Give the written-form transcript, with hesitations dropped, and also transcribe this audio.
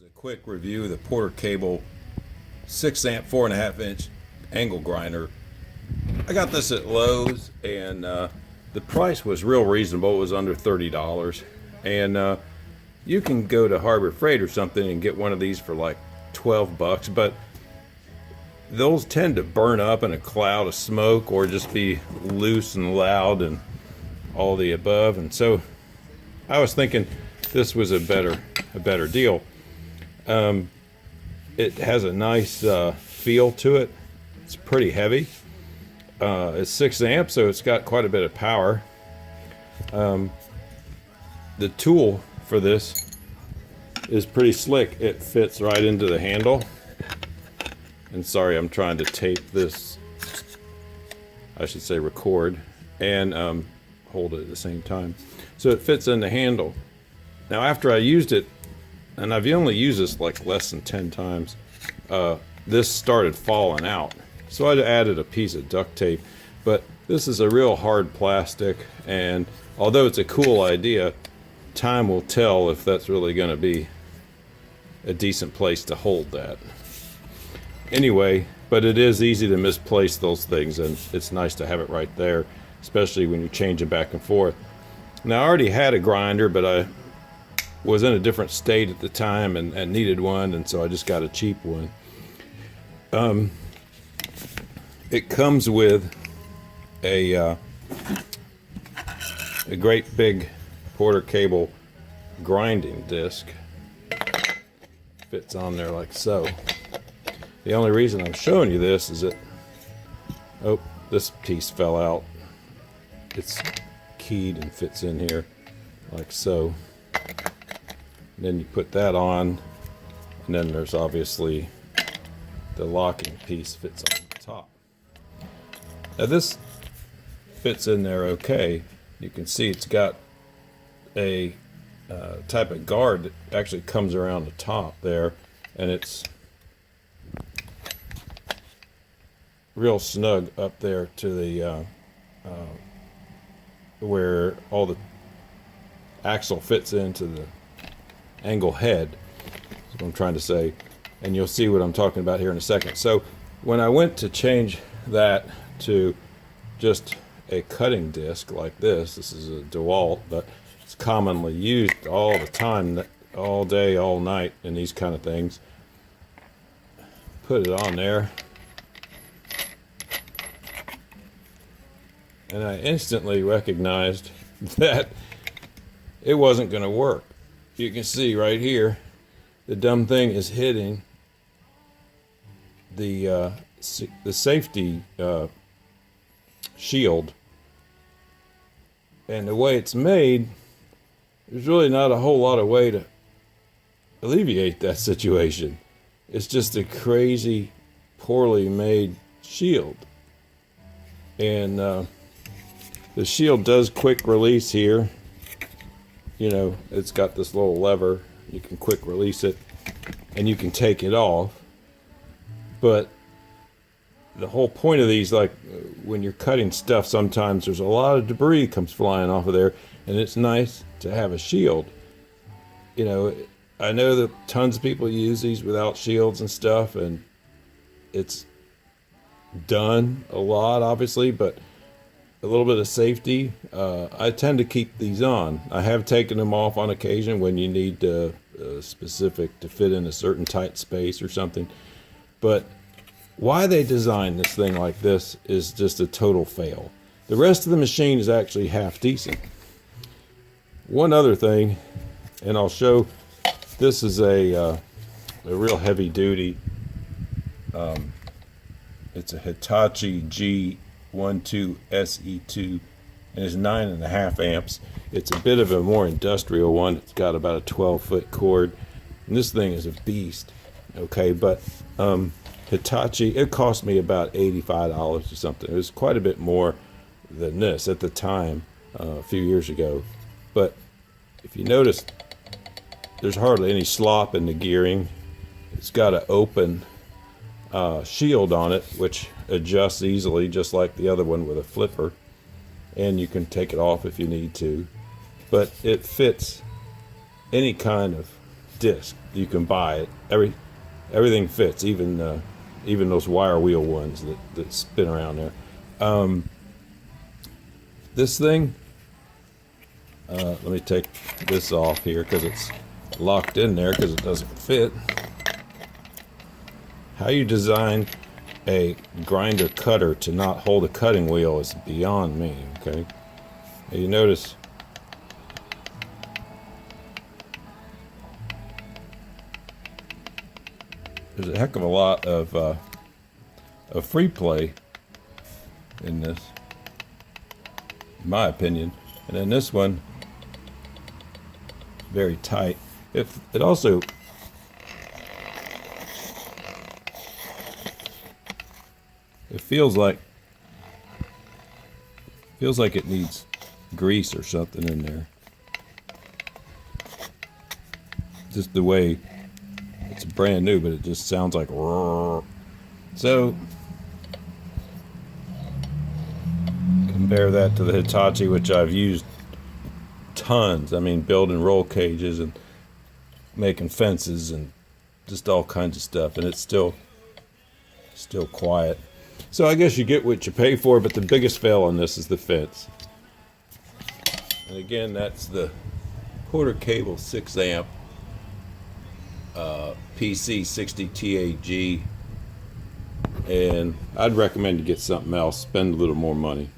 A quick review of the Porter Cable 6 amp 4.5 inch angle grinder. I got this at Lowe's, and the price was real reasonable. It was under $30, and you can go to Harbor Freight or something and get one of these for like 12 bucks, but those tend to burn up in a cloud of smoke or just be loose and loud and all the above. And so I was thinking this was a better deal. It has a nice feel to it. It's pretty heavy. It's 6 amps, so it's got quite a bit of power. The tool for this is pretty slick. It fits right into the handle. And sorry, I'm trying to tape this, I should say record, and hold it at the same time. So it fits in the handle. Now after I used it, and I've only used this like less than 10 times, this started falling out. So I added a piece of duct tape, but this is a real hard plastic, and although it's a cool idea, time will tell if that's really going to be a decent place to hold that. Anyway, but it is easy to misplace those things, and it's nice to have it right there, especially when you're changing back and forth. Now I already had a grinder, but I was in a different state at the time and needed one, and so I just got a cheap one. It comes with a great big Porter Cable grinding disc. Fits on there like so. The only reason I'm showing you this is that, oh, this piece fell out. It's keyed and fits in here like so. And then you put that on, and then there's obviously the locking piece fits on the top. Now this fits in there okay. You can see it's got a type of guard that actually comes around the top there, and it's real snug up there to the where all the axle fits into the angle head. That's what I'm trying to say, and you'll see what I'm talking about here in a second. So when I went to change that to just a cutting disc like this is a DeWalt, but it's commonly used all the time, all day, all night in these kind of things. Put it on there, and I instantly recognized that it wasn't going to work. You can see right here, the dumb thing is hitting the safety shield, and the way it's made, there's really not a whole lot of way to alleviate that situation. It's just a crazy, poorly made shield, and the shield does quick release here. You know, it's got this little lever. You can quick release it, and you can take it off. But the whole point of these, like when you're cutting stuff, sometimes there's a lot of debris comes flying off of there, and it's nice to have a shield. You know, I know that tons of people use these without shields and stuff, and it's done a lot, obviously, but a little bit of safety. I tend to keep these on. I have taken them off on occasion when you need specific to fit in a certain tight space or something. But why they designed this thing like this is just a total fail. The rest of the machine is actually half decent. One other thing, and I'll show, this is a real heavy duty, it's a Hitachi G12 SE2, and it's 9.5 amps. It's a bit of a more industrial one. It's got about a 12-foot cord, and this thing is a beast. Okay, but Hitachi, it cost me about $85 or something. It was quite a bit more than this at the time, a few years ago. But if you notice, there's hardly any slop in the gearing. It's got an open shield on it, which adjusts easily, just like the other one with a flipper, and you can take it off if you need to. But it fits any kind of disc. you can buy it. Everything fits, even those wire wheel ones that spin around there. This thing, let me take this off here because it's locked in there because it doesn't fit. How you design a grinder cutter to not hold a cutting wheel is beyond me, okay? Now you notice there's a heck of a lot of free play in this, in my opinion. And then this one, very tight. It also feels like it needs grease or something in there. Just the way it's brand new, but it just sounds like roar. So compare that to the Hitachi, which I've used tons. I mean, building roll cages and making fences and just all kinds of stuff, and it's still quiet. So I guess you get what you pay for, but the biggest fail on this is the fence. And again, that's the quarter cable 6 amp PC60TAG, and I'd recommend you get something else, spend a little more money.